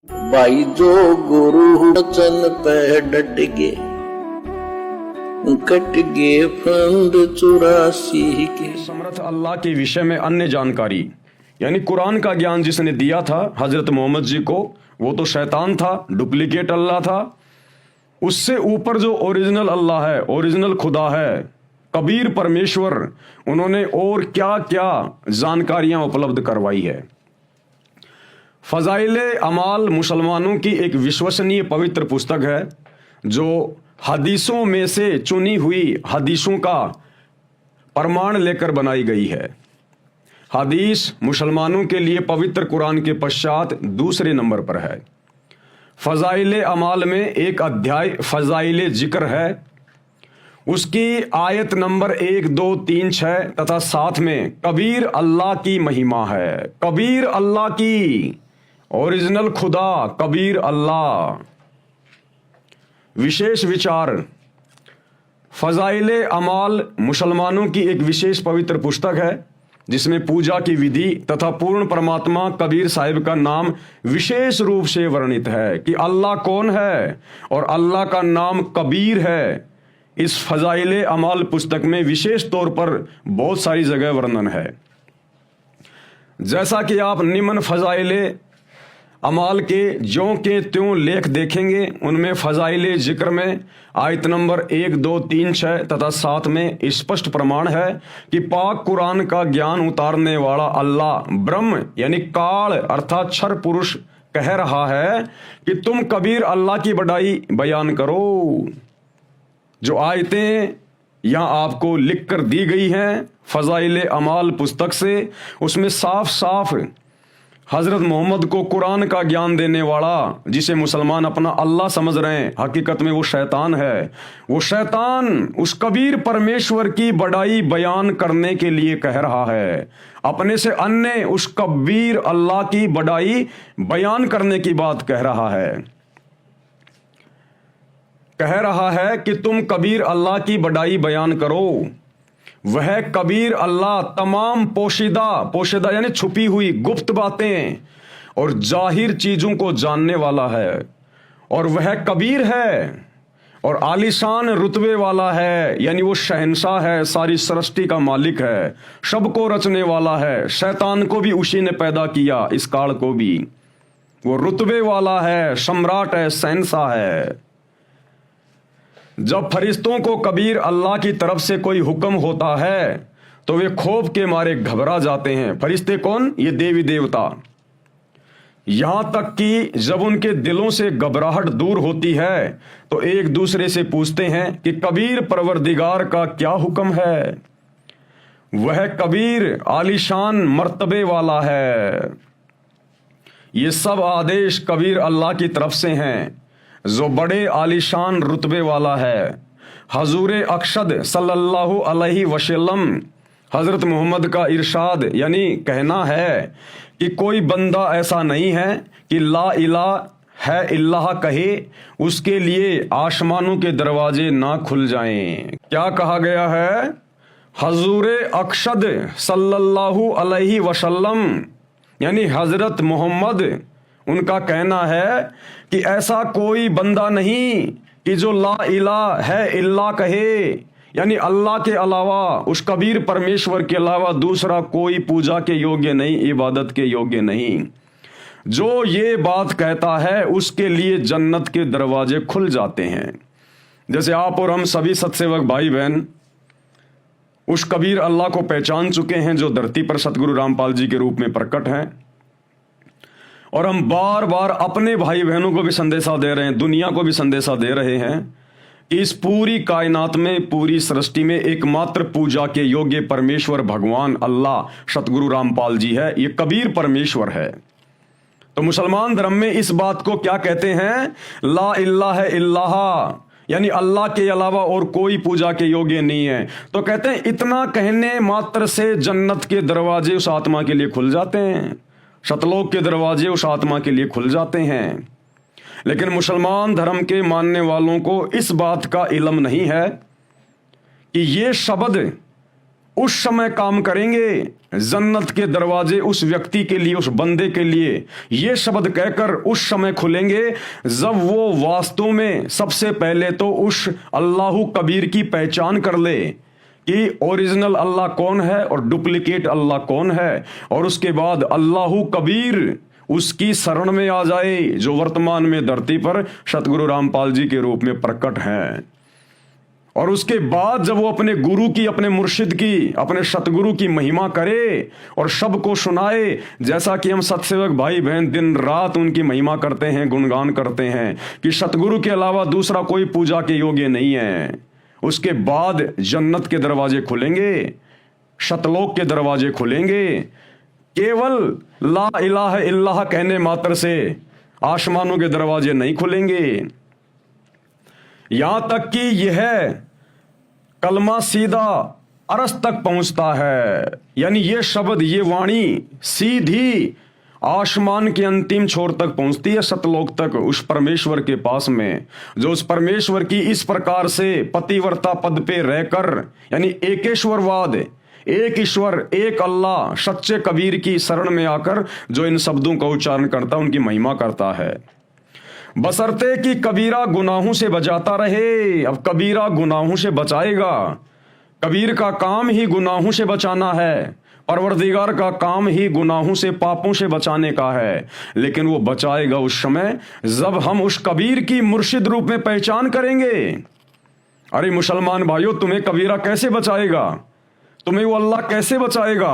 भाई जो गुरु वचन पे डट गए, कट गए फंद 84 के। समर्थ अल्लाह के विषय में अन्य जानकारी यानी कुरान का ज्ञान जिसने दिया था हजरत मोहम्मद जी को, वो तो शैतान था, डुप्लीकेट अल्लाह था। उससे ऊपर जो ओरिजिनल अल्लाह है, ओरिजिनल खुदा है, कबीर परमेश्वर, उन्होंने और क्या क्या जानकारियां उपलब्ध करवाई है। फजाइले अमाल मुसलमानों की एक विश्वसनीय पवित्र पुस्तक है जो हदीसों में से चुनी हुई हदीसों का प्रमाण लेकर बनाई गई है। हदीस मुसलमानों के लिए पवित्र कुरान के पश्चात दूसरे नंबर पर है। फजाइले अमाल में एक अध्याय फजाइले जिक्र है, उसकी आयत नंबर 1, 2, 3, 6 तथा 7 में कबीर अल्लाह की महिमा है। कबीर अल्लाह की, ओरिजिनल खुदा कबीर अल्लाह। विशेष विचार फजाइले अमाल मुसलमानों की एक विशेष पवित्र पुस्तक है जिसमें पूजा की विधि तथा पूर्ण परमात्मा कबीर साहिब का नाम विशेष रूप से वर्णित है कि अल्लाह कौन है और अल्लाह का नाम कबीर है। इस फजाइले अमाल पुस्तक में विशेष तौर पर बहुत सारी जगह वर्णन है। जैसा कि आप निम्न फजाइले अमाल के ज्यों के त्यों लेख देखेंगे, उनमें फजाइले जिक्र में आयत नंबर 1, 2, 3, 6 तथा 7 में स्पष्ट प्रमाण है कि पाक कुरान का ज्ञान उतारने वाला अल्लाह ब्रह्म यानी काल अर्थात क्षर पुरुष कह रहा है कि तुम कबीर अल्लाह की बड़ाई बयान करो। जो आयतें यहाँ आपको लिख कर दी गई हैं फजाइले अमाल पुस्तक से, उसमें साफ साफ हजरत मोहम्मद को कुरान का ज्ञान देने वाला, जिसे मुसलमान अपना अल्लाह समझ रहे हैं, हकीकत में वो शैतान है। वो शैतान उस कबीर परमेश्वर की बड़ाई बयान करने के लिए कह रहा है, अपने से अन्य उस कबीर अल्लाह की बड़ाई बयान करने की बात कह रहा है। कह रहा है कि तुम कबीर अल्लाह की बड़ाई बयान करो। वह कबीर अल्लाह तमाम पोशीदा यानी छुपी हुई गुप्त बातें और जाहिर चीजों को जानने वाला है, और वह कबीर है और आलीशान रुतबे वाला है, यानी वो शहंशाह है, सारी सृष्टि का मालिक है, सबको रचने वाला है। शैतान को भी उसी ने पैदा किया, इस काल को भी। वो रुतबे वाला है, सम्राट है, शहंशाह है। जब फरिश्तों को कबीर अल्लाह की तरफ से कोई हुक्म होता है तो वे खौफ के मारे घबरा जाते हैं। फरिश्ते कौन? ये देवी देवता। यहां तक कि जब उनके दिलों से घबराहट दूर होती है तो एक दूसरे से पूछते हैं कि कबीर परवरदिगार का क्या हुक्म है। वह कबीर आलीशान मर्तबे वाला है। ये सब आदेश कबीर अल्लाह की तरफ से हैं जो बड़े आलीशान रुतबे वाला है। हजूर अकशद सल्लल्लाहु अलैहि वसल्लम हजरत मोहम्मद का इरशाद यानी कहना है कि कोई बंदा ऐसा नहीं है कि ला इलाहा है इल्लाह कहे, उसके लिए आसमानों के दरवाजे ना खुल जाएं। क्या कहा गया है? हजूर अकशद सल्लल्लाहु अलैहि वसल्लम यानी हजरत मोहम्मद, उनका कहना है कि ऐसा कोई बंदा नहीं कि जो ला इलाहा है इल्ला कहे, यानी अल्लाह के अलावा, उस कबीर परमेश्वर के अलावा दूसरा कोई पूजा के योग्य नहीं, इबादत के योग्य नहीं। जो ये बात कहता है उसके लिए जन्नत के दरवाजे खुल जाते हैं। जैसे आप और हम सभी सत्सेवक भाई बहन उस कबीर अल्लाह को पहचान चुके हैं जो धरती पर सतगुरु रामपाल जी के रूप में प्रकट हैं, और हम बार बार अपने भाई बहनों को भी संदेशा दे रहे हैं, दुनिया को भी संदेशा दे रहे हैं कि इस पूरी कायनात में, पूरी सृष्टि में एकमात्र पूजा के योग्य परमेश्वर भगवान अल्लाह सतगुरु रामपाल जी है। ये कबीर परमेश्वर है। तो मुसलमान धर्म में इस बात को क्या कहते हैं? ला इल्लाह इल्लाह, यानी अल्लाह के अलावा और कोई पूजा के योग्य नहीं है। तो कहते हैं इतना कहने मात्र से जन्नत के दरवाजे उस आत्मा के लिए खुल जाते हैं, सतलोक के दरवाजे उस आत्मा के लिए खुल जाते हैं। लेकिन मुसलमान धर्म के मानने वालों को इस बात का इल्म नहीं है कि ये शब्द उस समय काम करेंगे जन्नत के दरवाजे उस व्यक्ति के लिए, उस बंदे के लिए ये शब्द कहकर उस समय खुलेंगे जब वो वास्तव में सबसे पहले तो उस अल्लाह कबीर की पहचान कर ले कि ओरिजिनल अल्लाह कौन है और डुप्लीकेट अल्लाह कौन है, और उसके बाद अल्लाह कबीर उसकी शरण में आ जाए जो वर्तमान में धरती पर सतगुरु रामपाल जी के रूप में प्रकट हैं। और उसके बाद जब वो अपने गुरु की, अपने मुर्शिद की, अपने सतगुरु की महिमा करे और सबको सुनाए, जैसा कि हम सत्सेवक भाई बहन दिन रात उनकी महिमा करते हैं, गुणगान करते हैं कि सतगुरु के अलावा दूसरा कोई पूजा के योग्य नहीं है। उसके बाद जन्नत के दरवाजे खुलेंगे, शतलोक के दरवाजे खुलेंगे। केवल ला इलाहा इल्लाह कहने मात्र से आसमानों के दरवाजे नहीं खुलेंगे। यहां तक कि यह कलमा सीधा अरस तक पहुंचता है, यानी ये शब्द, ये वाणी सीधी आसमान के अंतिम छोर तक पहुंचती है, सतलोक तक, उस परमेश्वर के पास में, जो उस परमेश्वर की इस प्रकार से पतिव्रता पद पे रहकर, यानी एकेश्वरवाद, एक ईश्वर, एक अल्लाह, सच्चे कबीर की शरण में आकर जो इन शब्दों का उच्चारण करता, उनकी महिमा करता है। बशर्ते कि कबीरा गुनाहों से बचाता रहे। अब कबीरा गुनाहों से बचाएगा, कबीर का काम ही गुनाहों से बचाना है, परवरदिगार का काम ही गुनाहों से, पापों से बचाने का है। लेकिन वो बचाएगा उस समय जब हम उस कबीर की मुर्शिद रूप में पहचान करेंगे। अरे मुसलमान भाइयों, तुम्हें कबीरा कैसे बचाएगा? तुम्हें वो अल्लाह कैसे बचाएगा?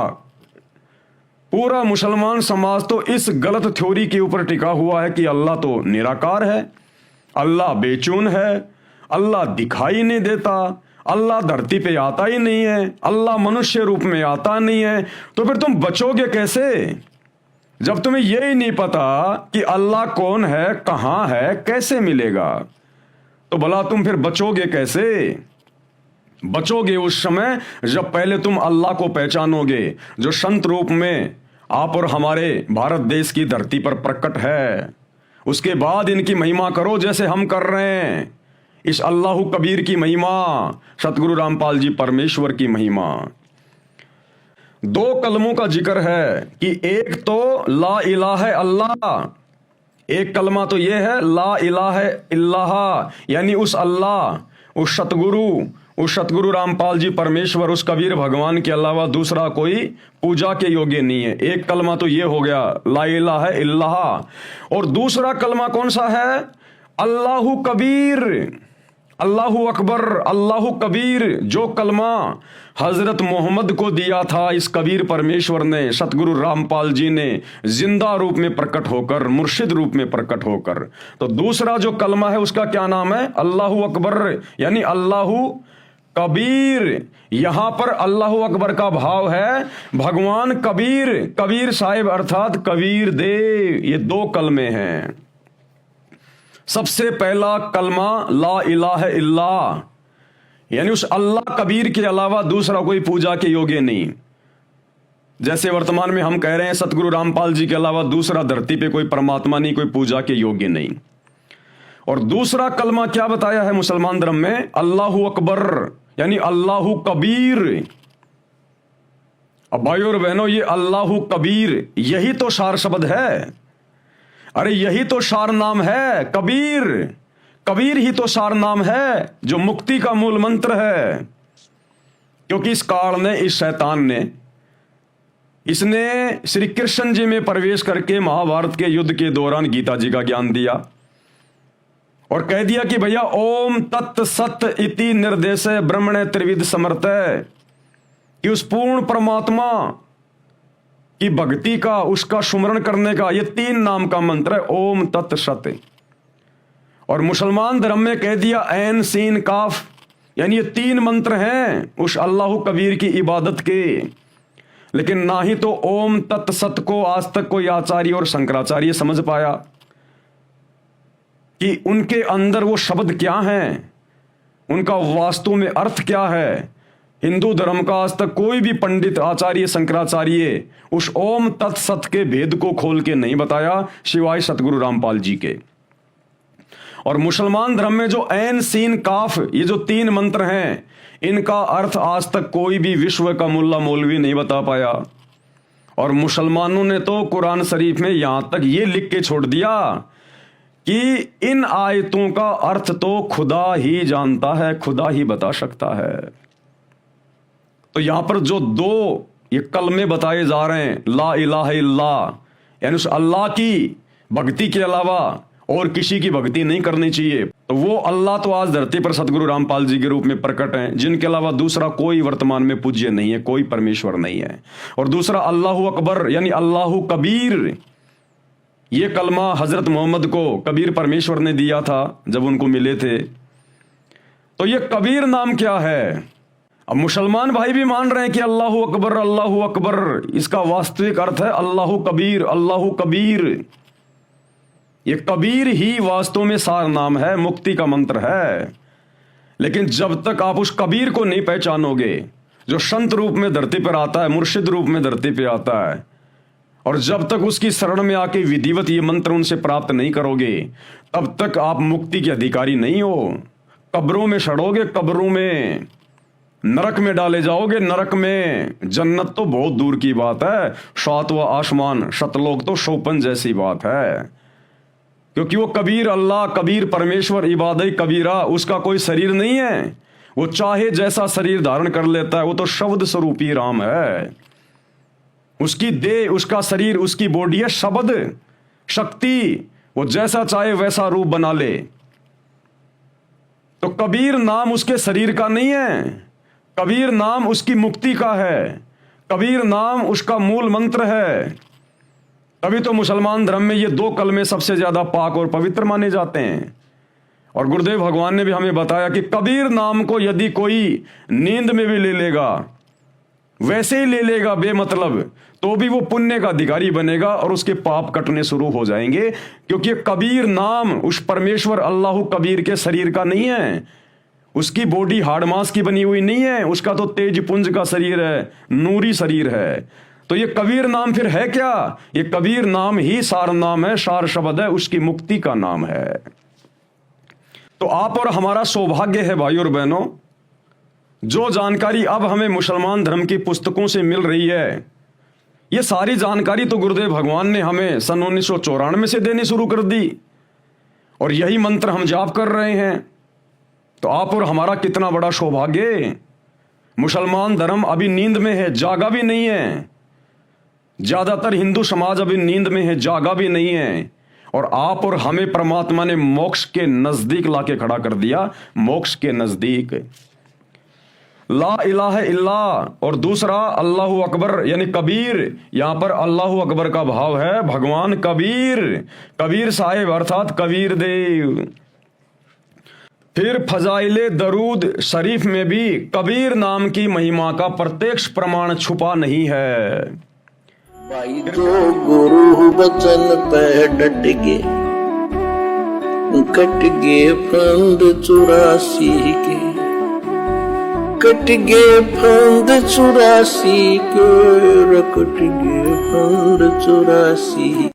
पूरा मुसलमान समाज तो इस गलत थ्योरी के ऊपर टिका हुआ है कि अल्लाह तो निराकार है, अल्लाह बेचून है, अल्लाह दिखाई नहीं देता, अल्लाह धरती पे आता ही नहीं है, अल्लाह मनुष्य रूप में आता नहीं है। तो फिर तुम बचोगे कैसे जब तुम्हें यही नहीं पता कि अल्लाह कौन है, कहां है, कैसे मिलेगा? तो भला तुम फिर बचोगे कैसे? बचोगे उस समय जब पहले तुम अल्लाह को पहचानोगे जो संत रूप में आप और हमारे भारत देश की धरती पर प्रकट है। उसके बाद इनकी महिमा करो जैसे हम कर रहे हैं, इस अल्लाह कबीर की महिमा, सतगुरु रामपाल जी परमेश्वर की महिमा। दो कलमों का जिक्र है कि एक तो ला इलाहा अल्लाह, एक कलमा तो यह है ला इलाहा इल्लाह, यानी उस अल्लाह, उस सतगुरु रामपाल जी परमेश्वर, उस कबीर भगवान के अलावा दूसरा कोई पूजा के योग्य नहीं है। एक कलमा तो ये हो गया ला इलाहा इल्लाह। और दूसरा कलमा कौन सा है? अल्लाहु कबीर, अल्लाहु अकबर, अल्लाहु कबीर, जो कलमा हजरत मोहम्मद को दिया था इस कबीर परमेश्वर ने, सतगुरु रामपाल जी ने, जिंदा रूप में प्रकट होकर, मुर्शिद रूप में प्रकट होकर। तो दूसरा जो कलमा है उसका क्या नाम है? अल्लाहु अकबर, यानी अल्लाहु कबीर। यहां पर अल्लाह अकबर का भाव है भगवान कबीर, कबीर साहिब अर्थात कबीर देव। ये दो कलमे हैं। सबसे पहला कलमा ला इलाहा इल्लाह, यानी उस अल्लाह कबीर के अलावा दूसरा कोई पूजा के योग्य नहीं। जैसे वर्तमान में हम कह रहे हैं सतगुरु रामपाल जी के अलावा दूसरा धरती पे कोई परमात्मा नहीं, कोई पूजा के योग्य नहीं। और दूसरा कलमा क्या बताया है मुसलमान धर्म में? अल्लाहु अकबर, यानी अल्लाहु कबीर। अब भाइयों और बहनों, ये अल्लाहु कबीर यही तो सार शब्द है। अरे यही तो सार नाम है कबीर। कबीर ही तो सार नाम है जो मुक्ति का मूल मंत्र है। क्योंकि इस काल ने, इस शैतान ने, इसने श्री कृष्ण जी में प्रवेश करके महाभारत के युद्ध के दौरान गीता जी का ज्ञान दिया और कह दिया कि भैया ओम तत् सत इति निर्देश ब्रह्मणे त्रिविध समर्थ, कि उस पूर्ण परमात्मा की भक्ति का, उसका सुमरण करने का ये 3 नाम का मंत्र है, ओम तत् सत। और मुसलमान धर्म में कह दिया ऐन सीन काफ, यानी ये 3 मंत्र हैं उस अल्लाह कबीर की इबादत के। लेकिन ना ही तो ओम तत् सत को आज तक कोई आचार्य और शंकराचार्य समझ पाया कि उनके अंदर वो शब्द क्या हैं, उनका वास्तव में अर्थ क्या है। हिंदू धर्म का आज तक कोई भी पंडित, आचार्य, शंकराचार्य उस ओम तत्सत के भेद को खोल के नहीं बताया सिवाय सतगुरु रामपाल जी के। और मुसलमान धर्म में जो ऐन सीन काफ ये जो 3 मंत्र हैं, इनका अर्थ आज तक कोई भी विश्व का मुल्ला मौलवी नहीं बता पाया। और मुसलमानों ने तो कुरान शरीफ में यहां तक ये लिख के छोड़ दिया कि इन आयतों का अर्थ तो खुदा ही जानता है, खुदा ही बता सकता है। तो यहां पर जो 2 ये कलमे बताए जा रहे हैं, ला इलाहा इल्लल्लाह, यानी उस अल्लाह की भक्ति के अलावा और किसी की भक्ति नहीं करनी चाहिए। तो वो अल्लाह तो आज धरती पर सतगुरु रामपाल जी के रूप में प्रकट हैं, जिनके अलावा दूसरा कोई वर्तमान में पूज्य नहीं है, कोई परमेश्वर नहीं है। और दूसरा अल्लाहु अकबर यानी अल्लाहु कबीर, ये कलमा हजरत मोहम्मद को कबीर परमेश्वर ने दिया था जब उनको मिले थे। तो ये कबीर नाम क्या है? अब मुसलमान भाई भी मान रहे हैं कि अल्लाहु अकबर, अल्लाहु अकबर, इसका वास्तविक अर्थ है अल्लाहु कबीर, अल्लाहु कबीर। ये कबीर ही वास्तव में सार नाम है, मुक्ति का मंत्र है। लेकिन जब तक आप उस कबीर को नहीं पहचानोगे, जो संत रूप में धरती पर आता है, मुर्शिद रूप में धरती पे आता है, और जब तक उसकी शरण में आके विधिवत ये मंत्र उनसे प्राप्त नहीं करोगे, तब तक आप मुक्ति के अधिकारी नहीं हो। कब्रों में सड़ोगे, कब्रों में, नरक में डाले जाओगे, नरक में। जन्नत तो बहुत दूर की बात है, 7वां आसमान, सतलोक तो शोपन जैसी बात है। क्योंकि वो कबीर अल्लाह, कबीर परमेश्वर, इबादत कबीरा, उसका कोई शरीर नहीं है। वो चाहे जैसा शरीर धारण कर लेता है, वो तो शब्द स्वरूपी राम है। उसकी देह, उसका शरीर, उसकी बॉडी है शब्द शक्ति, वो जैसा चाहे वैसा रूप बना ले। तो कबीर नाम उसके शरीर का नहीं है, कबीर नाम उसकी मुक्ति का है, कबीर नाम उसका मूल मंत्र है। तभी तो मुसलमान धर्म में ये 2 कलमे सबसे ज्यादा पाक और पवित्र माने जाते हैं। और गुरुदेव भगवान ने भी हमें बताया कि कबीर नाम को यदि कोई नींद में भी ले लेगा, वैसे ही ले लेगा बेमतलब, तो भी वो पुण्य का अधिकारी बनेगा और उसके पाप कटने शुरू हो जाएंगे। क्योंकि कबीर नाम उस परमेश्वर अल्लाहु कबीर के शरीर का नहीं है, उसकी बॉडी हाड़ मांस की बनी हुई नहीं है, उसका तो तेज पुंज का शरीर है, नूरी शरीर है। तो ये कबीर नाम फिर है क्या? ये कबीर नाम ही सार नाम है, सार शब्द है, उसकी मुक्ति का नाम है। तो आप और हमारा सौभाग्य है भाई और बहनों, जो जानकारी अब हमें मुसलमान धर्म की पुस्तकों से मिल रही है, ये सारी जानकारी तो गुरुदेव भगवान ने हमें सन 1994 से देनी शुरू कर दी, और यही मंत्र हम जाप कर रहे हैं। तो आप और हमारा कितना बड़ा सौभाग्य। मुसलमान धर्म अभी नींद में है, जागा भी नहीं है। ज्यादातर हिंदू समाज अभी नींद में है, जागा भी नहीं है। और आप और हमें परमात्मा ने मोक्ष के नजदीक लाके खड़ा कर दिया, मोक्ष के नजदीक। ला इलाहा इल्लल्लाह और दूसरा अल्लाहु अकबर यानी कबीर। यहां पर अल्लाहु अकबर का भाव है भगवान कबीर, कबीर साहिब अर्थात कबीर देव। फिर फजाइले दरूद शरीफ में भी कबीर नाम की महिमा का प्रत्यक्ष प्रमाण छुपा नहीं है। भाई जो गुरु वचन पे डट के कट गए फंद 84 के, कट गए फंद 84 के, कट गए फंद 84।